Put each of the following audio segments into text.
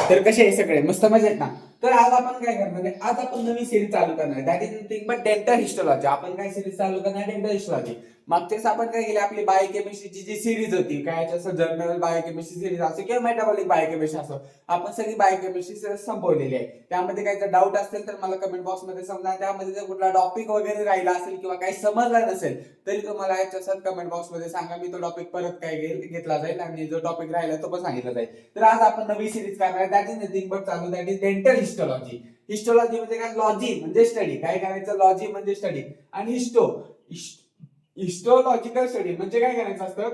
तर कसे आहे सगळे मस्त मजा आहेत ना. तर आज आपण काय करणार आहे, आज आपण नवीन सिरीज चालू करणार आहे, that is nothing but dental histology. आपण काय सिरीज चालू करणार आहे, डेंटल हिस्टोलॉजी. मागच्याच आपण काय केली, आपली बायोकेमिस्ट्रीची जी सिरीज होती, काय असं जर्नल बायोकेमिस्ट्री सिरीज असो किंवा मेटाबॉलिक बायोकेमिस्ट्री असो, आपण सगळी बायोकेमिस्ट्री सिरीज संपवलेली आहे. त्यामध्ये काही जर डाऊट असेल तर मला कमेंट बॉक्स मध्ये सांगा. त्यामध्ये जर कुठला टॉपिक वगैरे राहिला असेल किंवा काही समजला नसेल तरी तुम्हाला याच्यात कमेंट बॉक्स मध्ये सांगा, मी तो टॉपिक परत काय घेतला जाईल आणि जो टॉपिक राहिला तो पण सांगितला जाईल. तर आज आपण नवी सिरीज करणार आहे, दॅट इज नथिंग बट चालू, that is dental histology. Histology म्हणजे काय, लॉजी म्हणजे स्टडी. काय करायचं, लॉजी म्हणजे स्टडी. आणि हिस्टोलॉजिकल स्टडी म्हणजे काय करायचं असतं,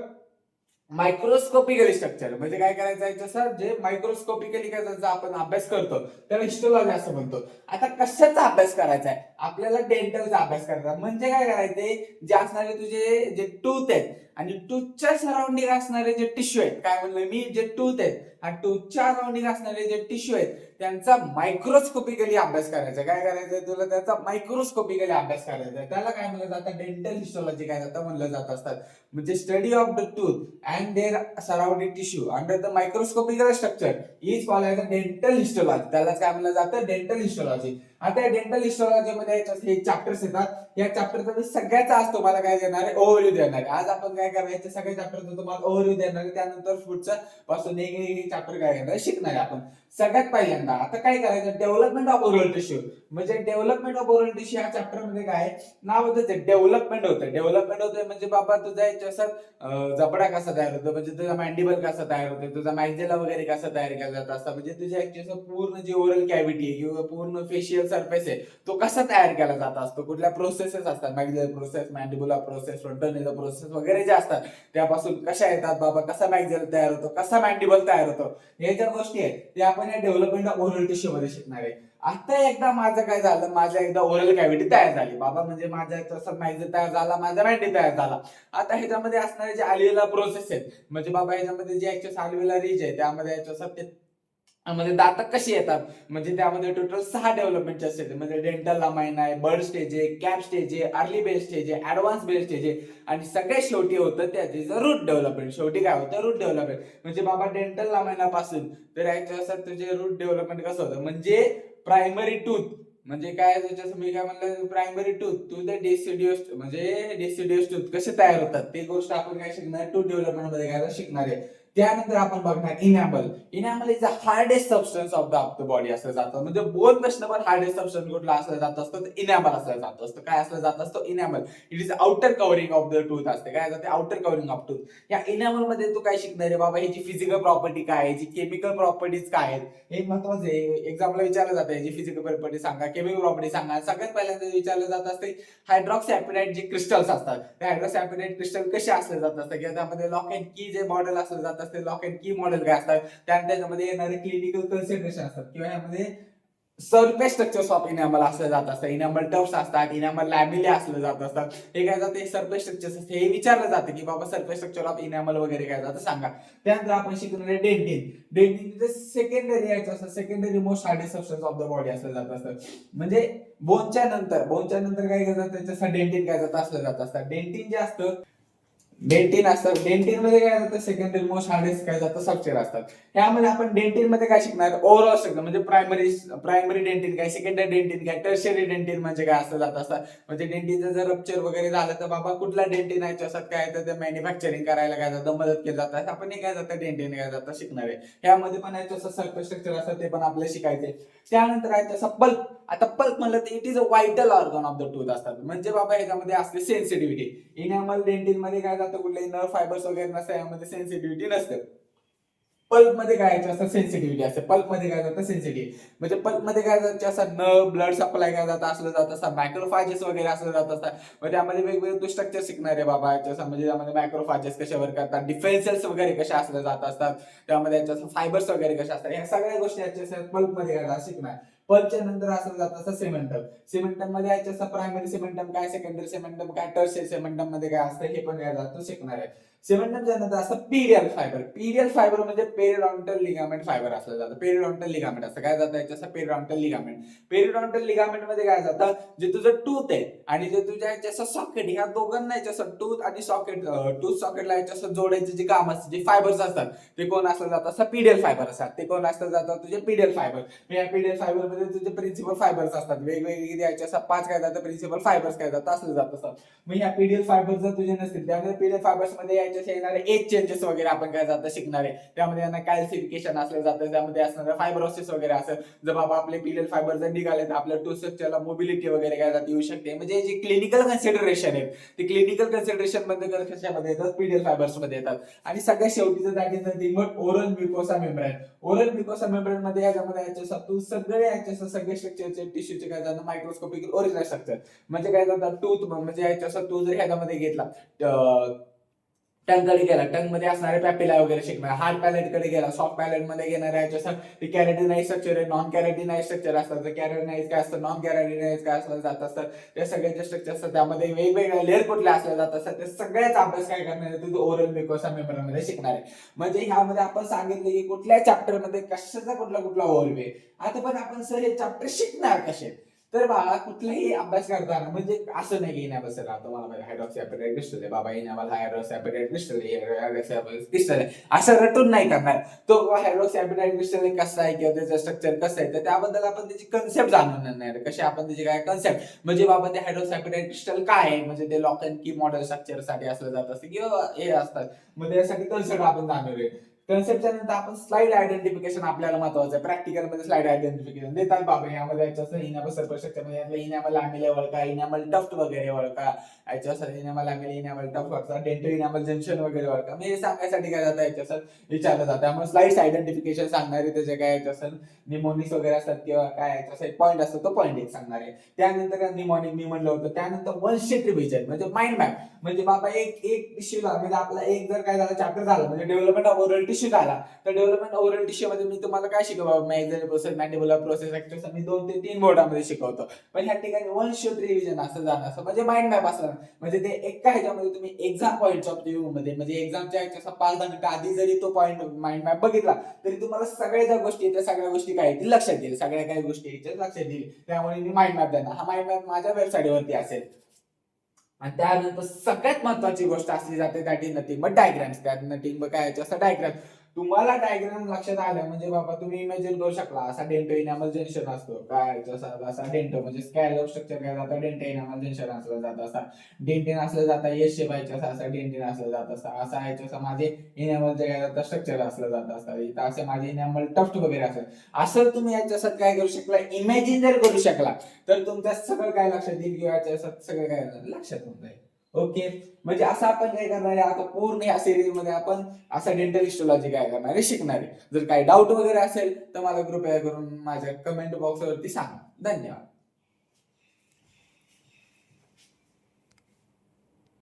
मायक्रोस्कोपिकली स्ट्रक्चर म्हणजे काय करायचं आहे, सर जे मायक्रोस्कोपिकली त्याचा आपण अभ्यास करतो त्याला हिस्टोलॉजी असं म्हणतो. आता कशाचा अभ्यास करायचा आहे, आपल्याला डेंटलचा अभ्यास करायचा. म्हणजे काय करायचंय, जे असणारे तुझे जे टूथ आहेत आणि टूथच्या सराउंडिंग असणारे जे टिश्यू आहेत, काय म्हणलं मी, जे टूथ आहेत आणि टूथच्या सराउंडिंग असणारे जे टिश्यू आहेत त्यांचा मायक्रोस्कोपिकली अभ्यास करायचा. काय करायचंय तुला, त्याचा मायक्रोस्कोपिकली अभ्यास करायचा. त्याला काय म्हणलं जातं, डेंटल हिस्टोलॉजी काय जातं म्हणलं जात असतात. म्हणजे study of the tooth and their surrounding tissue under the microscopic structure is called as a dental histology. त्यालाच काय म्हणलं जातं, डेंटल हिस्टोलॉजी. आता या डेंटल हिस्टोलॉजी मध्ये हे चॅप्टर्स येतात. या चॅप्टरचा सगळ्याचा आज तुम्हाला काय देणार आहे, ओव्हरव्ह्यू देणार आहे. आज आपण काय करायचं, सगळ्या चॅप्टरचा तुम्हाला ओव्हरव्ह्यू देणार आहे. त्यानंतर पुढचा पासून एक चॅप्टर काय करणार शिकणार आहे आपण. सगळ्यात पहिल्यांदा आता काय करायचं, डेव्हलपमेंट ऑफ ओरल टिश्यू. म्हणजे डेव्हलपमेंट ऑफ ओरल टिश्यू या चॅप्टर मध्ये काय नाव होतं, डेव्हलपमेंट होतं. डेव्हलपमेंट होतं म्हणजे बाबा तुझा याच्यावर जबडा कसा तयार होतो, म्हणजे तुझा मॅन्डिबल कसा तयार होतो, तुझा मॅक्झिला वगैरे कसा तयार केला जात असता, म्हणजे तुझ्या ऍक्च्युअल पूर्ण जी ओरल कॅव्हिटी आहे किंवा पूर्ण फेशियल सरफेस आहे तो कसा तयार केला जात असतो, कुठल्या प्रोसेसेस असतात, maxillary process, mandibular process, frontal nasal process वगैरे जे असतात त्यापासून कशा येतात बाबा, कसा मॅक्झिलर तयार होतो, कसा मॅन्डिबल तयार होतो, हे ज्या गोष्टी आहेत ते आपण या डेव्हलपमेंट ऑफ ओरल टिश्यू मध्ये शिकणार आहे. आता एकदा माझं काय झालं, माझ्या एकदा ओरल कॅव्हिटी तयार झाली बाबा, म्हणजे माझ्या तसं मॅक्झिल तयार झाला, माझा मॅन्डी तयार झाला. आता ह्याच्यामध्ये असणारे जे अल्व्हेओलार प्रोसेस आहेत, म्हणजे बाबा ह्याच्यामध्ये जे ऍक्च्युअल अल्व्हेओलार रिज आहे त्यामध्ये मध्ये दात कशी येतात, म्हणजे त्यामध्ये टोटल 6 डेव्हलपमेंटचे स्टेज, म्हणजे डेंटल लामाइन आहे, बर्ड स्टेज आहे, कॅप स्टेज आहे, अर्ली बेस स्टेज आहे, ऍडव्हान्स बेस स्टेज आहे आणि सगळ्यात शेवटी होतं त्याचं रूट डेव्हलपमेंट. शेवटी काय होतं, रूट डेव्हलपमेंट. म्हणजे बाबा डेंटल लामाइनापासून तर ऍक्च्युअल तुझे रूट डेव्हलपमेंट कसं होतं, म्हणजे प्रायमरी टूथ म्हणजे काय, त्याच्यात मी काय म्हणलं, primary tooth to the deciduous, म्हणजे डेसिडियस टूथ कसे तयार होतात ते गोष्ट आपण काय शिकणार, टूथ डेव्हलपमेंट मध्ये काय शिकणार आहे. त्यानंतर आपण बघणार enamel. Enamel is the hardest substance of the body असं जातं. म्हणजे बोथ प्रश्न पण हार्डेस्ट सबस्टन्स कुठला असलं जात असतं, इनॅमल असलं जात असतं. काय असलं जात असतं, enamel. It is outer covering of the tooth असते. काय जाते, आउटर कव्हरिंग ऑफ टूथ. या इनॅमल मध्ये तू काय शिकणार आहे बाबा, ह्याची फिजिकल प्रॉपर्टी काय आहे, केमिकल प्रॉपर्टीज काय आहेत, हे महत्वाचं आहे. एक्झाम्पल विचारलं जातं, याची फिजिकल प्रॉपर्टी सांगा, केमिकल प्रॉपर्टी सांगा. सगळ्यात पहिल्यांदा विचारलं जात असते हायड्रॉक्सीॲपेटाइट जे क्रिस्टल्स असतात, ते हायड्रॉक्सीॲपेटाइट क्रिस्टल कसे असले जात असतात, किंवा त्यामध्ये लॉक अँड की जे मॉडेल असलं जात असते, लॉक अँड की मॉडेल काय असतात, त्यामध्ये येणारे क्लिनिकल कन्सिडरेशन असतात, किंवा यामध्ये सरफेस स्ट्रक्चर्स ऑफ इनॅमल असलं जात असतं. इनॅमल टफ्स असतात, इनॅमल लॅमिले असलं जात असतात. हे काय जाते, सरफेस स्ट्रक्चर्स असते. हे विचारलं जातं की बाबा सरफेस स्ट्रक्चर ऑफ इनॅमल वगैरे काय जातं सांगा. त्यानंतर आपण शिकणार आहे डेंटिन. डेंटिन सेकंडरी यायचं असतं, secondary most hardest substance of the body असलं जात असतं. म्हणजे बोनच्या नंतर काय करतात, त्याच्यासाठी डेंटिन काय जातं असलं जात असतात. डेंटिन जे असतं, डेंटिन असतात, डेंटिन मध्ये काय जातं, सेकंडरी मोस्ट हार्डेस्ट काय जातं स्ट्रक्चर असतात. त्यामध्ये आपण डेंटिन मध्ये काय शिकणार, ओव्हरऑल स्ट्रक्चर म्हणजे प्रायमरी डेंटिन काय, सेकंडरी डेंटिन काय, टर्शियरी डेंटिन म्हणजे काय असं जात असतात. म्हणजे डेंटिनचं जर रप्चर वगैरे झालं तर बाबा कुठला डेंटिन आहे असतात, काय तर ते मॅन्युफॅक्चरिंग करायला काय जातं, मदत केली जातात. आपण हे काय जातं, डेंटिन काय जातं शिकणार आहे. यामध्ये पण आहे तसं सरफेस स्ट्रक्चर असतं, ते पण आपल्याला शिकायचे. त्यानंतर आहे तसं पल्प. आता पल्प म्हणलं तर it is a vital organ of the tooth असतात. म्हणजे बाबा ह्याच्यामध्ये असते सेन्सिटिव्हिटी. इनॅमल डेंटिन मध्ये काय जातं, कुठले नर्व फायबर्स वगैरे नसतं, यामध्ये सेन्सिटिव्हिटी नसते. पल्प मध्ये काय असतं, सेन्सिटिव्हिटी असते. पल्प मध्ये काय जातं, सेन्सिटिव्हिटी. म्हणजे पल्प मध्ये काय जातं, असं नर्व ब्लड सप्लाय काय जातं असलं जात असतं, मॅक्रोफाजेस वगैरे असलं जात असतात. म्हणजे त्यामध्ये वेगवेगळे स्ट्रक्चर शिकणार आहे बाबा. म्हणजे त्यामध्ये मॅक्रोफाजेस कशा वर्क करतात, डिफेन्स सेल्स वगैरे कशा असल्या जात असतात, त्यामध्ये याच्या फायबर्स वगैरे कशा असतात, ह्या सगळ्या गोष्टी याच्या पल्प मध्ये काय शिकणार. पल्पच्या नंतर असलं जात असतं सिमेंटम. सिमेंटम मध्ये याच्या प्रायमरी सिमेंटम काय, सेकंडरी सिमेंटम काय, टर्शियरी सिमेंटम मध्ये काय असतं, हे पण काय जातं शिकणार आहे. सिमेंटच्या नंतर असं पीडीएल फायबर. पीडीएल फायबर म्हणजे पेरिडॉन्टल लिगामेंट फायबर असलं जातं. पेरिडॉन्टल लिगामेंट असं काय जातं याच्याचं पेरिडॉन्टल लिगामेंट. पेरिडॉन्टल लिगामेंट मध्ये काय जातं, जे तुझं टूथ आहे आणि जे तुझ्या याच्याचं सॉकेट, ह्या दोघांना याच्याचं टूथ आणि सॉकेट, टूथ सॉकेटला याच्याचं जोडायचे जे काम असते, जे फायबर्स असतात ते कोण असलं जातं, असं पीडीएल फायबर असतात. ते कोण असलं जातं, तुझे पीडीएल फायबर. या पीडीएल फायबर मध्ये तुझे प्रिन्सिपल फायबर्स असतात वेगवेगळे, याच्याचं 5 काय जातं, प्रिन्सिपल फायबर्स काय जातं असलं जातं. मग ह्या पीडीएल फायबर जर तुझे नसतील, त्यामध्ये पीडीएल फायबर्स मध्ये याच्याशी येणारे एज चेंजेस वगैरे आपण काय जातं शिकणार आहे. त्यामध्ये यांना कॅल्सिफिकेशन असलं जातं, त्यामध्ये असणारं फायब्रोसिस वगैरे असं. जर बाबा आपले पीडीएल फायबर जर निघाले तर आपल्या टू स्ट्रक्चरला मोबिलिटी वगैरे काय जाते येऊ शकते. म्हणजे जे क्लिनिकल कन्सिडरेशन आहेत ते क्लिनिकल कन्सिडरेशन मध्ये कशामध्ये येतात, पीडीएल फायबर्स मध्ये येतात. आणि सगळ्यात शेवटीचं that is nothing but oral mucosa membrane. Oral mucosa membrane मध्ये याच्यामध्ये याच्या सगळे याच्या सगळे स्ट्रक्चरचे टिश्यूचे काय जातं मायक्रोस्कोपिक ओरिजिनल स्ट्रक्चर. म्हणजे काय जातात टूथ, म्हणजे याच्या तू जर ह्याच्यामध्ये घेतला टंग कडे गेला, टंग मध्ये असणारे पॅपिला वगैरे शिकणार. हार्ड पॅलेट कडे गेला, सॉफ्ट पॅलेट मध्ये घेणार याच्या कॅरेटिनाइज स्ट्रक्चर आहे, नॉन कॅरेटिनाइज स्ट्रक्चर असतात. कॅरेटिनाइज काय असतं, नॉन कॅरेटिनाइज काय असलं जात असतं, त्या सगळ्याचे स्ट्रक्चर असतात. त्यामध्ये वेगवेगळ्या लेअर कुठले असले जात असतात, ते सगळ्याचा अभ्यास काय करणार आहे तू ओरल म्युकोसा मेम्ब्रेन मध्ये शिकणार आहे. म्हणजे ह्यामध्ये आपण सांगितलं की कुठल्या चॅप्टर मध्ये कशाचा कुठला ओव्हरव्ह्यू. आता पण आपण सर हे चॅप्टर शिकणार कसे, तर बाळा कुठलाही अभ्यास करताना म्हणजे असं नाही की नाही बसला तुम्हाला हायड्रॉक्सी ऍपेटाइट क्रिस्टल बाबा येणे आम्हाला हायड्रॉक्सी ऍपेटाइट क्रिस्टल असं रटून नाही करणार. तो हायड्रॉक्सी ऍपेटाइट क्रिस्टल कसा आहे किंवा त्याचं स्ट्रक्चर कसं आहे, तर त्याबद्दल आपण त्याची कन्सेप्ट जाणून घेणार. कशी आपण त्याची काय कन्सेप्ट, म्हणजे बाबा ते हायड्रॉक्सी ऍपेटाइट क्रिस्टल काय आहे, म्हणजे ते लॉक अँड की मॉडेल स्ट्रक्चर साठी असलं जात असते किंवा हे असतात. म्हणजे यासाठी कन्सेप्ट आपण जाणून घेऊ. कन्सेप्टच्या नंतर आपण स्लाइड आयडेंटिफिकेशन आपल्याला महत्वाचं आहे. प्रॅक्टिकल मध्ये स्लाइड आयडेंटिफिकेशन देतात बाबा. यामध्ये याच्याचं इनॅमल सर्फेसच्या मध्ये यातलं इनॅमल लॅमेले वळका, इनॅमल टफ्ट वगैरे वळका, याच्यासाठी इनॅमल लॅमेले, इनॅमल टफ्ट वळका, डेंटो इनॅमल जंक्शन वगैरे वळका. म्हणजे हे सांगण्यासाठी काय जातं याच्यात विचारलं जातं. त्यामुळे स्लाइड्स आयडेंटिफिकेशन सांगणार आहे, त्याचे काय याच्यात निमोनिक्स वगैरे असतात किंवा काय याचा एक पॉईंट असतो, तो पॉईंट एक सांगणार आहे. त्यानंतर निमोनिक मी म्हणलं होतं. त्यानंतर वन शीट रिव्हिजन म्हणजे माइंड मॅप. म्हणजे बाबा एक टिश्यू म्हणजे आपला एक जर काय झालं चॅप्टर झालं म्हणजे डेव्हलपमेंट ऑफ ओरल टिश्यू झाला, तर डेव्हलपमेंट ओरल टिश्यू मध्ये मी तुम्हाला काय शिकवतो, मॅक्झिलरी प्रोसेस, मॅन्डिबुलर प्रोसेस, ऍक्च्युअली मी 2 ते 3 बोर्डामध्ये शिकवतो. पण ह्या ठिकाणी वन शीट रिव्हिजन असं जाणं असं म्हणजे माइंड मॅप असणार. म्हणजे ते एका ह्याच्यामध्ये तुम्ही एक्झाम पॉईंट्स ऑफ व्ह्यू मध्ये म्हणजे एक्झामच्या 5-10 मिनिटं आधी जरी तो पॉईंट माइंड मॅप बघितला तरी तुम्हाला सगळ्या ज्या गोष्टी त्या सगळ्या गोष्टी काय येतील लक्षात येईल. सगळ्या काही गोष्टी लक्षात येईल. त्यामुळे मी माइंड मॅप देणार. हा माइंड मॅप माझ्या वेबसाईटवरती असेल. आणि त्यानंतर सगळ्यात महत्वाची गोष्ट असली जाते त्या नथिंग मग डायग्राम्स. त्या नथिंग काय असं डायग्राम. तुम्हाला डायग्राम लक्षात आलं म्हणजे बाबा तुम्ही इमॅजिन करू शकला असा डेंटो इनॅमल जंक्शन असतो काय, असा डेंटो म्हणजे स्कॅलॉप स्ट्रक्चर काय जातं, डेंटो इनॅमल जंक्शन असलं जातं, असा डेंटिन असलं जातं, एस शेप असा डेंटिन असलं जात असतं, असा याच्या माझे इनॅमल जे काय जातं स्ट्रक्चर असलं जात असतं, इथं असे माझे इनॅमल टफ्ट वगैरे असं. असं तुम्ही याच्यासाठी काय करू शकला, इमॅजिन जर करू शकला तर तुमच्या सगळं काय लक्षात येईल किंवा याच्यासाठी सगळं काय लक्षात होऊन जाईल. ओके, म्हणजे असं आपण काय करणार आहे आता पूर्ण या सिरीज मध्ये आपण असं डेंटल हिस्टोलॉजी काय करणार आहे शिकणार आहे. जर काही डाऊट वगैरे असेल तर मला कृपया करून माझ्या कमेंट बॉक्स वरती सांगा. धन्यवाद.